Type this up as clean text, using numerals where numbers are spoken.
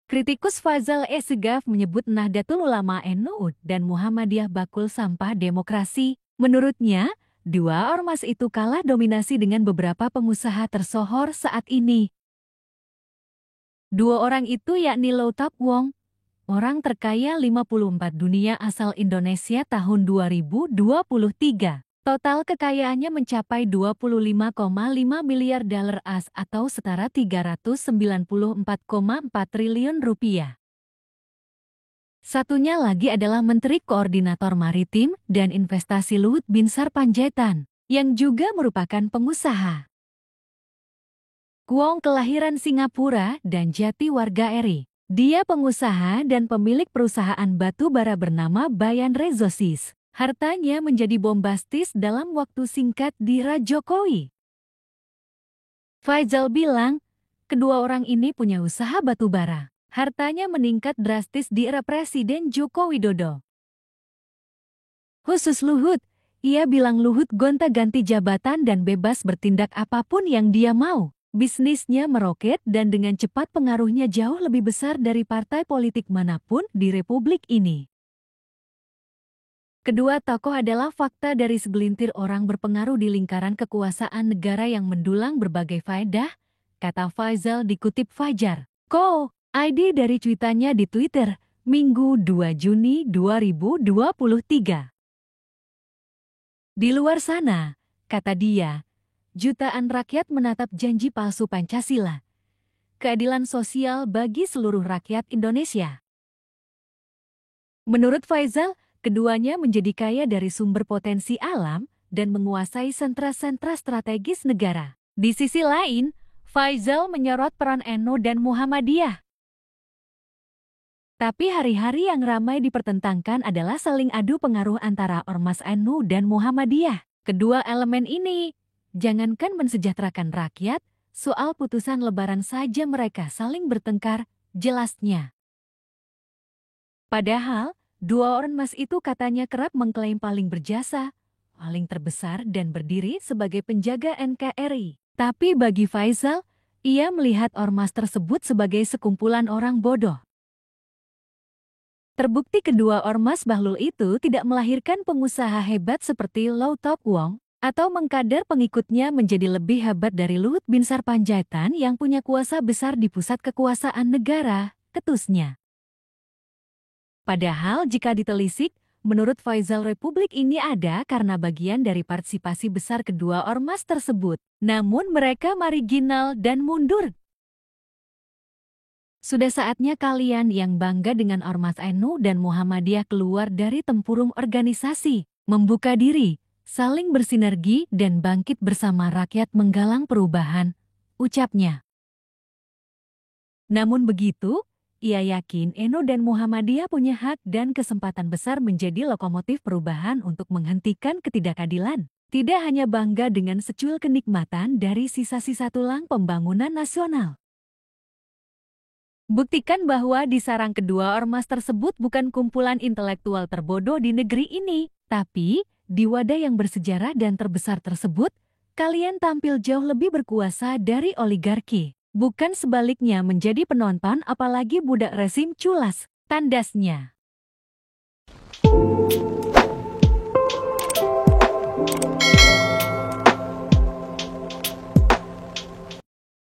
Kritikus Fazal Segaf menyebut Nahdlatul Ulama NU dan Muhammadiyah bakul sampah demokrasi. Menurutnya, dua ormas itu kalah dominasi dengan beberapa pengusaha tersohor saat ini. Dua orang itu yakni Lau Tak Wong, orang terkaya 54 dunia asal Indonesia tahun 2023. Total kekayaannya mencapai 25,5 miliar dolar AS atau setara 394,4 triliun rupiah. Satunya lagi adalah Menteri Koordinator Maritim dan Investasi Luhut Binsar Panjaitan, yang juga merupakan pengusaha. Kwong kelahiran Singapura dan Jati warga RI. Dia pengusaha dan pemilik perusahaan batu bara bernama Bayan Resources. Hartanya menjadi bombastis dalam waktu singkat di era Jokowi. Faizal bilang, kedua orang ini punya usaha batu bara. Hartanya meningkat drastis di era Presiden Joko Widodo. Khusus Luhut, ia bilang Luhut gonta-ganti jabatan dan bebas bertindak apapun yang dia mau. Bisnisnya meroket dan dengan cepat pengaruhnya jauh lebih besar dari partai politik manapun di Republik ini. Kedua tokoh adalah fakta dari segelintir orang berpengaruh di lingkaran kekuasaan negara yang mendulang berbagai faedah, kata Faizal dikutip Fajar. ID dari cuitannya di Twitter, Minggu 2 Juni 2023. Di luar sana, kata dia, jutaan rakyat menatap janji palsu Pancasila. Keadilan sosial bagi seluruh rakyat Indonesia. Menurut Faizal, keduanya menjadi kaya dari sumber potensi alam dan menguasai sentra-sentra strategis negara. Di sisi lain, Faizal menyorot peran NU dan Muhammadiyah. Tapi hari-hari yang ramai dipertentangkan adalah saling adu pengaruh antara ormas NU dan Muhammadiyah. Kedua elemen ini, jangankan mensejahterakan rakyat, soal putusan lebaran saja mereka saling bertengkar, jelasnya. Padahal, dua ormas itu katanya kerap mengklaim paling berjasa, paling terbesar dan berdiri sebagai penjaga NKRI. Tapi bagi Faizal, ia melihat ormas tersebut sebagai sekumpulan orang bodoh. Terbukti kedua ormas bahlul itu tidak melahirkan pengusaha hebat seperti Lau Tak Wong, atau mengkader pengikutnya menjadi lebih hebat dari Luhut Binsar Panjaitan yang punya kuasa besar di pusat kekuasaan negara, ketusnya. Padahal jika ditelisik, menurut Faizal Republik ini ada karena bagian dari partisipasi besar kedua ormas tersebut. Namun mereka marginal dan mundur. Sudah saatnya kalian yang bangga dengan ormas NU dan Muhammadiyah keluar dari tempurung organisasi, membuka diri, saling bersinergi dan bangkit bersama rakyat menggalang perubahan, ucapnya. Namun begitu, ia yakin NU dan Muhammadiyah punya hak dan kesempatan besar menjadi lokomotif perubahan untuk menghentikan ketidakadilan. Tidak hanya bangga dengan secuil kenikmatan dari sisa-sisa tulang pembangunan nasional. Buktikan bahwa di sarang kedua ormas tersebut bukan kumpulan intelektual terbodoh di negeri ini, tapi di wadah yang bersejarah dan terbesar tersebut, kalian tampil jauh lebih berkuasa dari oligarki. Bukan sebaliknya menjadi penonton apalagi budak rezim culas, tandasnya.